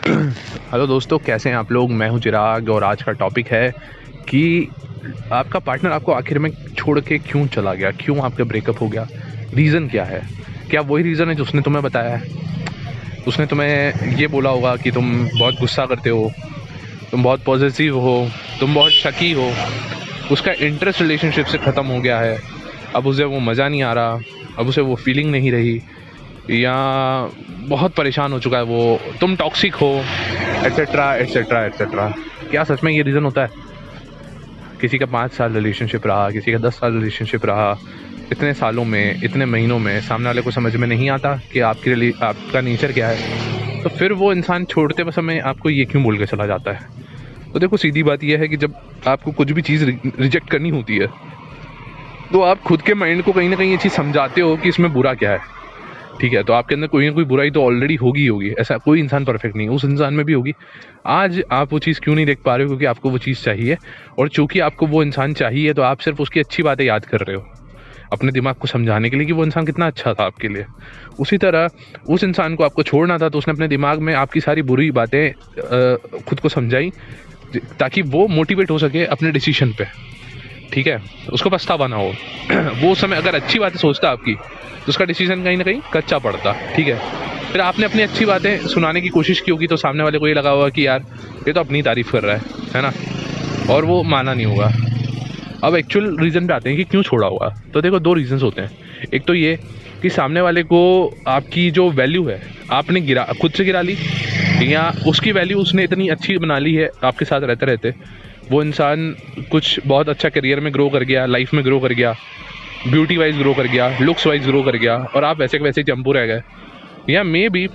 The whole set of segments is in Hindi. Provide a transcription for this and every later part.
हेलो दोस्तों, कैसे हैं आप लोग। मैं हूं चिराग और आज का टॉपिक है कि आपका पार्टनर आपको आखिर में छोड़ के क्यों चला गया, क्यों आपका ब्रेकअप हो गया, रीज़न क्या है। क्या वही रीज़न है जो उसने तुम्हें बताया है। उसने तुम्हें ये बोला होगा कि तुम बहुत गुस्सा करते हो, तुम बहुत पॉजिटिव हो, तुम बहुत शकी हो। उसका इंटरेस्ट रिलेशनशिप से ख़त्म हो गया है, अब उसे वो मज़ा नहीं आ रहा, अब उसे वो फीलिंग नहीं रही, या बहुत परेशान हो चुका है वो, तुम टॉक्सिक हो, एट्सेट्रा एट्सेट्रा एट्सेट्रा। क्या सच में ये रीज़न होता है। किसी का 5 साल रिलेशनशिप रहा, किसी का 10 साल रिलेशनशिप रहा, इतने सालों में, इतने महीनों में सामने वाले को समझ में नहीं आता कि आपका नेचर क्या है, तो फिर वो इंसान छोड़ते समय आपको ये क्यों बोल के चला जाता है। तो देखो, सीधी बात यह है कि जब आपको कुछ भी चीज़ रिजेक्ट करनी होती है तो आप खुद के माइंड को कहीं ना कहीं ये चीज़ समझाते हो कि इसमें बुरा क्या है। ठीक है, तो आपके अंदर कोई ना कोई बुराई तो ऑलरेडी होगी। ऐसा कोई इंसान परफेक्ट नहीं है, उस इंसान में भी होगी। आज आप वो चीज़ क्यों नहीं देख पा रहे हो, क्योंकि आपको वो चीज़ चाहिए, और चूंकि आपको वो इंसान चाहिए तो आप सिर्फ उसकी अच्छी बातें याद कर रहे हो अपने दिमाग को समझाने के लिए कि वो इंसान कितना अच्छा था आपके लिए। उसी तरह उस इंसान को आपको छोड़ना था तो उसने अपने दिमाग में आपकी सारी बुरी बातें खुद को समझाई, ताकि वो मोटिवेट हो सके अपने डिसीजन पे। ठीक है, उसको पछतावा ना हो। वो उस समय अगर अच्छी बातें सोचता आपकी तो उसका डिसीजन कहीं ना कहीं कच्चा पड़ता। ठीक है, फिर आपने अपनी अच्छी बातें सुनाने की कोशिश की होगी तो सामने वाले को ये लगा होगा कि यार ये तो अपनी तारीफ कर रहा है ना, और वो माना नहीं होगा। अब एक्चुअल रीज़न पे आते हैं कि क्यों छोड़ा होगा। तो देखो, 2 रीजंस होते हैं। एक तो ये कि सामने वाले को आपकी जो वैल्यू है आपने खुद से गिरा ली, या उसकी वैल्यू उसने इतनी अच्छी बना ली है आपके साथ रहते रहते, वो इंसान कुछ बहुत अच्छा करियर में ग्रो कर गया, लाइफ में ग्रो कर गया, ब्यूटी वाइज ग्रो कर गया, लुक्स वाइज ग्रो कर गया, और आप वैसे के वैसे चंपू रह गए। या मे बी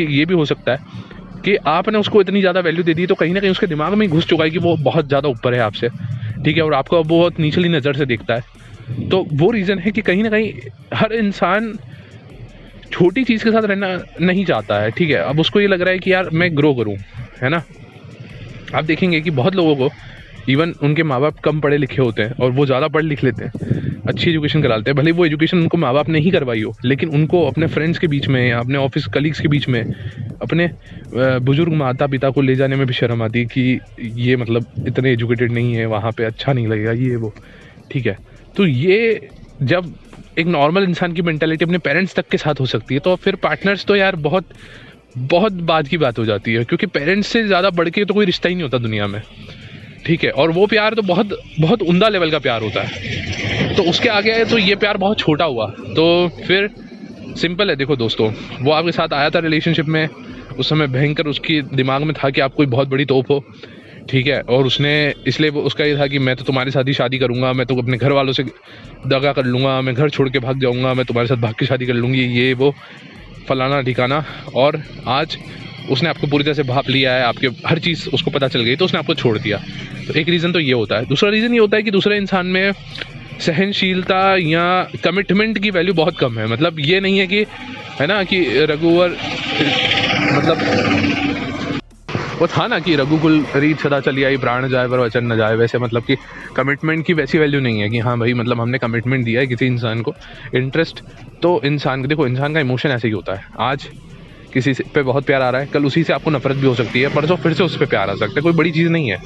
ये भी हो सकता है कि आपने उसको इतनी ज़्यादा वैल्यू दे दी तो कहीं ना कहीं उसके दिमाग में ही घुस चुका है कि वो बहुत ज़्यादा ऊपर है आपसे। ठीक है, और आपको अब बहुत निचली नज़र से देखता है। तो वो रीज़न है कि कहीं ना कहीं हर इंसान छोटी चीज़ के साथ रहना नहीं चाहता है। ठीक है, अब उसको ये लग रहा है कि यार मैं ग्रो करूँ, है ना। आप देखेंगे कि बहुत लोगों को इवन उनके माँ बाप कम पढ़े लिखे होते हैं और वो ज़्यादा पढ़ लिख लेते हैं, अच्छी एजुकेशन कराते हैं, भले वो एजुकेशन उनको माँ बाप ने ही करवाई हो, लेकिन उनको अपने फ्रेंड्स के बीच में या अपने ऑफिस कलीग्स के बीच में अपने बुजुर्ग माता पिता को ले जाने में भी शर्म आती है कि ये मतलब इतने एजुकेटेड नहीं है, वहाँ पे अच्छा नहीं लगेगा, ये वो। ठीक है, तो ये जब एक नॉर्मल इंसान की मेंटालिटी अपने पेरेंट्स तक के साथ हो सकती है, तो फिर पार्टनर्स तो यार बहुत बहुत बाद की बात हो जाती है, क्योंकि पेरेंट्स से ज़्यादा बढ़ के तो कोई रिश्ता ही नहीं होता दुनिया में। ठीक है, और वो प्यार तो बहुत बहुत उम्दा लेवल का प्यार होता है, तो उसके आगे आए तो ये प्यार बहुत छोटा हुआ। तो फिर सिंपल है, देखो दोस्तों, वो आपके साथ आया था रिलेशनशिप में, उस समय भयंकर उसकी दिमाग में था कि आप कोई बहुत बड़ी तोप हो। ठीक है, और उसने इसलिए उसका ये था कि मैं तो तुम्हारे साथ ही शादी करूंगा, मैं तो अपने घर वालों से दगा कर लूँगा, मैं घर छोड़ के भाग जाऊँगा, मैं तुम्हारे साथ भाग के शादी कर लूँगी, ये वो फलाना ठिकाना। और आज उसने आपको पूरी तरह से भाप लिया है, आपके हर चीज़ उसको पता चल गई तो उसने आपको छोड़ दिया। तो एक रीज़न तो ये होता है। दूसरा रीज़न ये होता है कि दूसरे इंसान में सहनशीलता या कमिटमेंट की वैल्यू बहुत कम है। मतलब ये नहीं है कि, है ना, कि रघुवर मतलब वो था ना कि रघुकुल रीत सदा चली आई, प्राण जाए पर वचन न जाए, वैसे मतलब कि कमिटमेंट की वैसी वैल्यू नहीं है कि हाँ भाई मतलब हमने कमिटमेंट दिया है किसी इंसान को। इंटरेस्ट तो इंसान, देखो इंसान का इमोशन ऐसे ही होता है। आज किसी से पे बहुत प्यार आ रहा है, कल उसी से आपको नफरत भी हो सकती है, परसों फिर से उस पर प्यार आ सकता है। कोई बड़ी चीज़ नहीं है,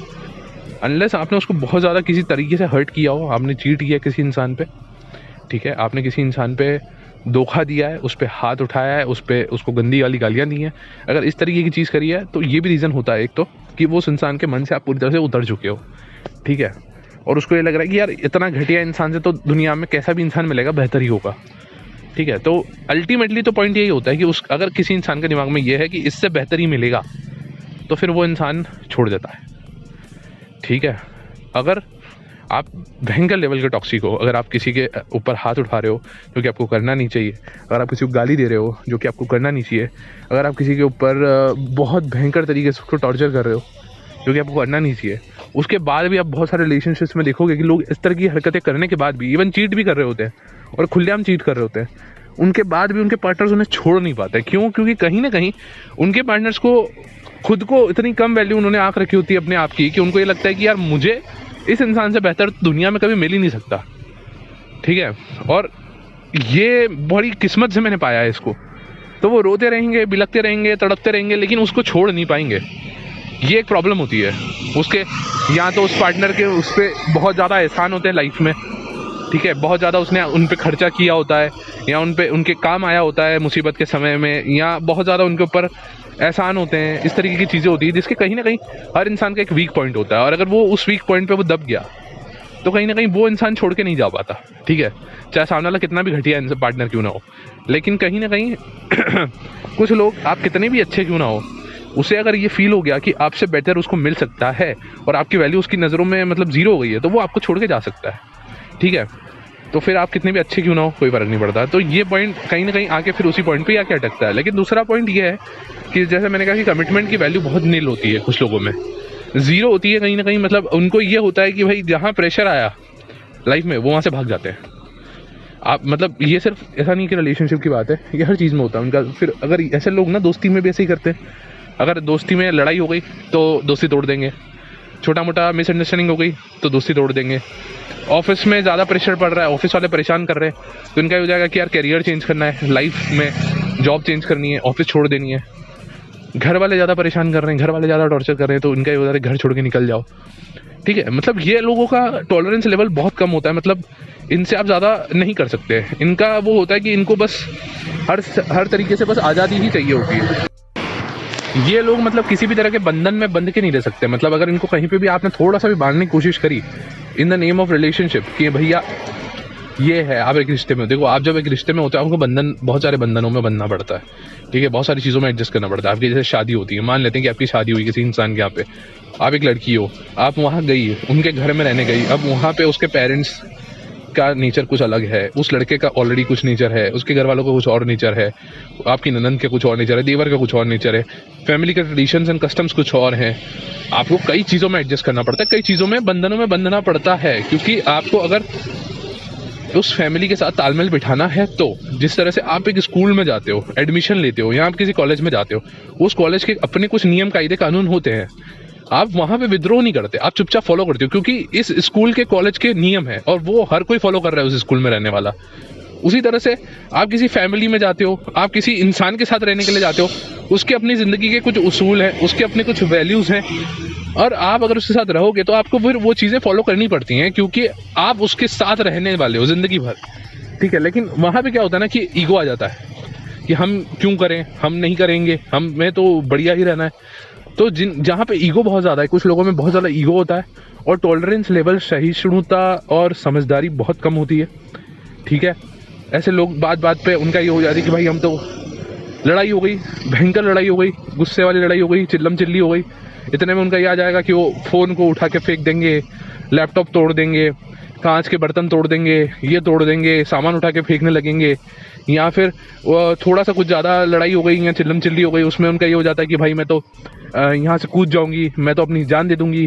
अनलेस आपने उसको बहुत ज़्यादा किसी तरीके से हर्ट किया हो, आपने चीट किया किसी इंसान पे। ठीक है, आपने किसी इंसान पे धोखा दिया है, उस पर हाथ उठाया है, उसको गंदी वाली गालियाँ दी हैं, अगर इस तरीके की चीज़ करी है तो ये भी रीज़न होता है एक तो कि वो उस इंसान के मन से आप पूरी तरह से उतर चुके हो। ठीक है, और उसको ये लग रहा है कि यार इतना घटिया इंसान से तो दुनिया में कैसा भी इंसान मिलेगा बेहतर ही होगा। ठीक है, तो अल्टीमेटली तो पॉइंट यही होता है कि अगर किसी इंसान के दिमाग में ये है कि इससे बेहतर ही मिलेगा तो फिर वो इंसान छोड़ देता है। ठीक है, अगर आप भयंकर लेवल के टॉक्सिक हो, अगर आप किसी के ऊपर हाथ उठा रहे हो जो कि आपको करना नहीं चाहिए, अगर आप किसी को गाली दे रहे हो जो कि आपको करना नहीं चाहिए, अगर आप किसी के ऊपर बहुत भयंकर तरीके से उसको टॉर्चर कर रहे हो जो कि आपको करना नहीं चाहिए, उसके बाद भी आप बहुत सारे रिलेशनशिप्स में देखोगे कि लोग इस तरह की हरकतें करने के बाद भी, इवन चीट भी कर रहे होते हैं और खुलेआम चीट कर रहे होते हैं, उनके बाद भी उनके पार्टनर्स उन्हें छोड़ नहीं पाते। क्यों? क्योंकि कहीं ना कहीं उनके पार्टनर्स को खुद को इतनी कम वैल्यू उन्होंने आंक रखी होती है अपने आप की कि उनको ये लगता है कि यार मुझे इस इंसान से बेहतर दुनिया में कभी मिल ही नहीं सकता। ठीक है, और ये बड़ी किस्मत से मैंने पाया है इसको। तो वो रोते रहेंगे, बिलखते रहेंगे, तड़पते रहेंगे, लेकिन उसको छोड़ नहीं पाएंगे। ये एक प्रॉब्लम होती है उसके, या तो उस पार्टनर के उस पर बहुत ज़्यादा एहसान होते हैं लाइफ में, ठीक है, बहुत ज़्यादा उसने उन पे खर्चा किया होता है, या उनके काम आया होता है मुसीबत के समय में, या बहुत ज़्यादा उनके ऊपर एहसान होते हैं, इस तरीके की चीज़ें होती है जिसके कहीं ना कहीं हर इंसान का एक वीक पॉइंट होता है। और अगर वो उस वीक पॉइंट पे वो दब गया तो कहीं ना कहीं वो इंसान छोड़ के नहीं जा पाता, ठीक है, चाहे सामने वाला कितना भी घटिया पार्टनर क्यों ना हो। लेकिन कहीं ना कहीं कुछ लोग, आप कितने भी अच्छे क्यों ना हो, उसे अगर ये फील हो गया कि आपसे बेटर उसको मिल सकता है और आपकी वैल्यू उसकी नज़रों में मतलब ज़ीरो हो गई है, तो वो आपको छोड़ के जा सकता है, ठीक है। तो फिर आप कितने भी अच्छे क्यों ना हो, कोई फ़र्क नहीं पड़ता। तो ये पॉइंट कहीं ना कहीं आके फिर उसी पॉइंट पे आके अटकता है। लेकिन दूसरा पॉइंट ये है कि जैसे मैंने कहा कि कमिटमेंट की वैल्यू बहुत नील होती है, कुछ लोगों में ज़ीरो होती है कहीं ना कहीं। मतलब उनको ये होता है कि भाई जहाँ प्रेशर आया लाइफ में वो वहाँ से भाग जाते हैं। आप मतलब ये सिर्फ ऐसा नहीं कि रिलेशनशिप की बात है, ये हर चीज़ में होता है उनका। फिर अगर ऐसे लोग ना दोस्ती में भी ऐसे ही करते हैं, अगर दोस्ती में लड़ाई हो गई तो दोस्ती तोड़ देंगे, छोटा मोटा मिसअंडरस्टैंडिंग हो गई तो दोस्ती तोड़ देंगे, ऑफिस में ज़्यादा प्रेशर पड़ रहा है, ऑफिस वाले परेशान कर रहे हैं तो इनका हो जाएगा कि यार करियर चेंज करना है, लाइफ में जॉब चेंज करनी है, ऑफिस छोड़ देनी है। घर वाले ज़्यादा परेशान कर रहे हैं, घर वाले ज़्यादा टॉर्चर कर रहे हैं तो इनका हो जाता है घर छोड़ के निकल जाओ, ठीक है। मतलब ये लोगों का टॉलरेंस लेवल बहुत कम होता है, मतलब इनसे आप ज़्यादा नहीं कर सकते। इनका वो होता है कि इनको बस हर तरीके से बस आज़ादी ही चाहिए होती है। ये लोग मतलब किसी भी तरह के बंधन में बंध के नहीं रह सकते। मतलब अगर इनको कहीं पे भी आपने थोड़ा सा भी बांधने की कोशिश करी in the name of relationship कि भैया ये है, आप एक रिश्ते में, देखो आप जब एक रिश्ते में होते हैं आपको बंधन, बहुत सारे बंधनों में बंधना पड़ता है, ठीक है, बहुत सारी चीज़ों में एडजस्ट करना पड़ता है। आपकी जैसे शादी होती है, मान लेते हैं कि आपकी शादी हुई किसी इंसान के यहाँ पे, आप एक लड़की हो, आप वहाँ गई, उनके घर में रहने गई, अब वहाँ पे उसके पेरेंट्स का नेचर कुछ अलग है, उस लड़के का ऑलरेडी कुछ नेचर है, उसके घर वालों का कुछ और नेचर है, आपकी ननंद के कुछ और नेचर है, देवर का कुछ और नेचर है, फैमिली के ट्रेडिशंस एंड कस्टम्स कुछ और हैं। आपको कई चीज़ों में एडजस्ट करना पड़ता है, कई चीज़ों में बंधनों में बंधना पड़ता है, क्योंकि आपको अगर उस फैमिली के साथ तालमेल बिठाना है तो जिस तरह से आप एक स्कूल में जाते हो, एडमिशन लेते हो, या आप किसी कॉलेज में जाते हो, उस कॉलेज के अपने कुछ नियम कायदे कानून होते हैं, आप वहाँ पे विद्रोह नहीं करते, आप चुपचाप फॉलो करते हो, क्योंकि इस स्कूल के कॉलेज के नियम है और वो हर कोई फॉलो कर रहा है उस स्कूल में रहने वाला। उसी तरह से आप किसी फैमिली में जाते हो, आप किसी इंसान के साथ रहने के लिए जाते हो, उसके अपनी ज़िंदगी के कुछ उसूल हैं, उसके अपने कुछ वैल्यूज़ हैं, और आप अगर उसके साथ रहोगे तो आपको फिर वो चीज़ें फॉलो करनी पड़ती हैं, क्योंकि आप उसके साथ रहने वाले हो ज़िंदगी भर, ठीक है। लेकिन वहाँ पे क्या होता है ना कि ईगो आ जाता है कि हम क्यों करें, हम नहीं करेंगे, हमें तो बढ़िया ही रहना है। तो जहाँ पे ईगो बहुत ज़्यादा है, कुछ लोगों में बहुत ज़्यादा ईगो होता है, और टॉलरेंस लेवल, सहिष्णुता और समझदारी बहुत कम होती है, ठीक है। ऐसे लोग बात बात पे उनका ये हो जाती है कि भाई हम तो, लड़ाई हो गई, भयंकर लड़ाई हो गई, गुस्से वाली लड़ाई हो गई, चिल्लम चिल्ली हो गई, इतने में उनका ये आ जाएगा कि वो फ़ोन को उठा के फेंक देंगे, लैपटॉप तोड़ देंगे, कांच के बर्तन तोड़ देंगे, ये तोड़ देंगे, सामान उठा के फेंकने लगेंगे, या फिर थोड़ा सा कुछ ज़्यादा लड़ाई हो गई या चिल्लम चिल्ली हो गई, उसमें उनका ये हो जाता है कि भाई मैं तो यहाँ से कूद जाऊँगी, मैं तो अपनी जान दे दूँगी,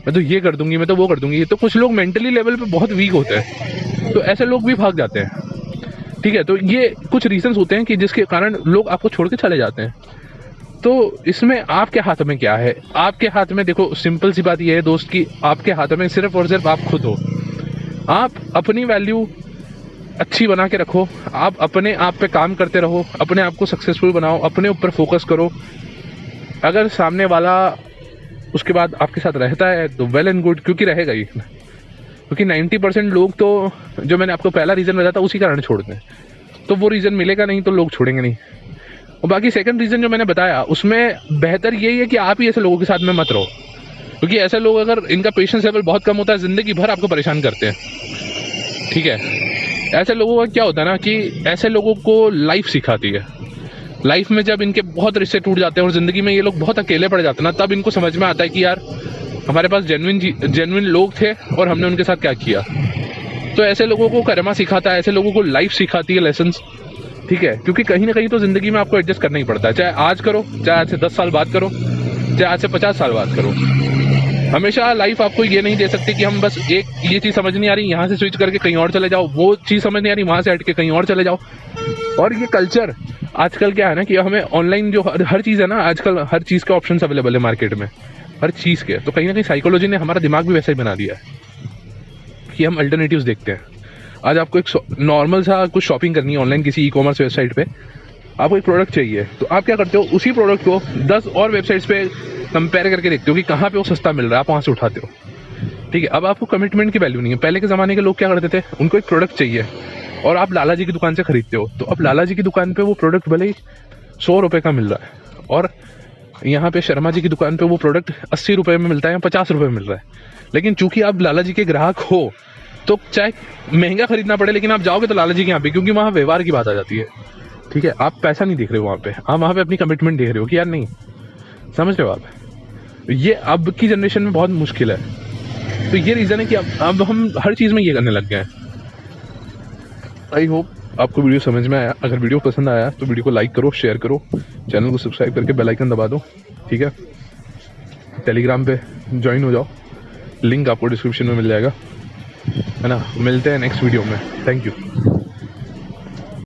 मैं तो ये कर दूँगी, मैं तो वो कर दूँगी। तो कुछ लोग मेंटली लेवल पे बहुत वीक होते हैं, तो ऐसे लोग भी भाग जाते हैं, ठीक है। तो ये कुछ रीजंस होते हैं कि जिसके कारण लोग आपको छोड़ के चले जाते हैं। तो इसमें आपके हाथ में क्या है? आपके हाथ में देखो, सिंपल सी बात ये है दोस्त की, आपके हाथ में सिर्फ और सिर्फ आप खुद हो। आप अपनी वैल्यू अच्छी बना के रखो, आप अपने आप पे काम करते रहो, अपने आप को सक्सेसफुल बनाओ, अपने ऊपर फोकस करो। अगर सामने वाला उसके बाद आपके साथ रहता है तो वेल एंड गुड, क्योंकि रहेगा ही, क्योंकि 90% लोग तो, जो मैंने आपको पहला रीज़न बताया था, उसी कारण छोड़ते हैं। तो वो रीज़न मिलेगा नहीं तो लोग छोड़ेंगे नहीं। और बाकी सेकंड रीज़न जो मैंने बताया, उसमें बेहतर यही है कि आप ही ऐसे लोगों के साथ में मत रहो, क्योंकि ऐसे लोग, अगर इनका पेशेंस लेवल बहुत कम होता है, ज़िंदगी भर आपको परेशान करते हैं, ठीक है। ऐसे लोगों का क्या होता है ना कि ऐसे लोगों को लाइफ सिखाती है। लाइफ में जब इनके बहुत रिश्ते टूट जाते हैं और ज़िंदगी में ये लोग बहुत अकेले पड़ जाते हैं ना, तब इनको समझ में आता है कि यार हमारे पास जेन्युइन लोग थे और हमने उनके साथ क्या किया। तो ऐसे लोगों को कर्मा सिखाता है, ऐसे लोगों को लाइफ सिखाती है, लेसन्स, ठीक है। क्योंकि कहीं ना कहीं तो ज़िंदगी में आपको एडजस्ट करना ही पड़ता है, चाहे आज करो, चाहे आज से 10 साल बाद करो, चाहे आज से 50 साल बाद करो। हमेशा लाइफ आपको ये नहीं दे सकती कि हम बस एक ये चीज़ समझ नहीं आ रही, यहाँ से स्विच करके कहीं और चले जाओ, वो चीज़ समझ नहीं आ रही, वहाँ से हट के कहीं और चले जाओ। और ये कल्चर आजकल क्या है ना कि हमें ऑनलाइन जो हर चीज़ है ना, आजकल हर चीज़ के ऑप्शंस अवेलेबल है मार्केट में, हर चीज़ के। तो कहीं ना कहीं साइकोलॉजी ने हमारा दिमाग भी वैसा ही बना दिया है कि हम अल्टरनेटिव्स देखते हैं। आज आपको एक नॉर्मल सा कुछ शॉपिंग करनी है ऑनलाइन किसी ई-कॉमर्स वेबसाइट पे, आपको एक प्रोडक्ट चाहिए तो आप क्या करते हो, उसी प्रोडक्ट को 10 और वेबसाइट्स पे कंपेयर करके देखते हो कि कहाँ पे वो सस्ता मिल रहा है, आप वहाँ से उठाते हो। ठीक है, अब आपको कमिटमेंट की वैल्यू नहीं है। पहले के ज़माने के लोग क्या करते थे, उनको एक प्रोडक्ट चाहिए और आप लाला जी की दुकान से खरीदते हो, तो अब लाला जी की दुकान पे वो प्रोडक्ट भले ही 100 रुपये का मिल रहा है और यहाँ पे शर्मा जी की दुकान पे वो प्रोडक्ट 80 रुपये में मिलता है या 50 रुपये में मिल रहा है। लेकिन चूंकि आप लाला जी के ग्राहक हो तो चाहे महंगा खरीदना पड़े लेकिन आप जाओगे तो लाला जी के यहाँ पे, क्योंकि वहाँ व्यवहार की बात आ जाती है। ठीक है, आप पैसा नहीं देख रहे हो वहाँ पे, आप वहाँ पे अपनी कमिटमेंट देख रहे हो कि यार नहीं, समझ रहे हो आप। ये अब की जनरेशन में बहुत मुश्किल है। तो ये रीज़न है कि अब हम हर चीज़ में ये करने लग गए हैं। आई होप आपको वीडियो समझ में आया। अगर वीडियो पसंद आया तो वीडियो को लाइक करो, शेयर करो, चैनल को सब्सक्राइब करके बेल आइकन दबा दो। ठीक है, टेलीग्राम पे ज्वाइन हो जाओ, लिंक आपको डिस्क्रिप्शन में मिल जाएगा, है ना। मिलते हैं नेक्स्ट वीडियो में। Thank you.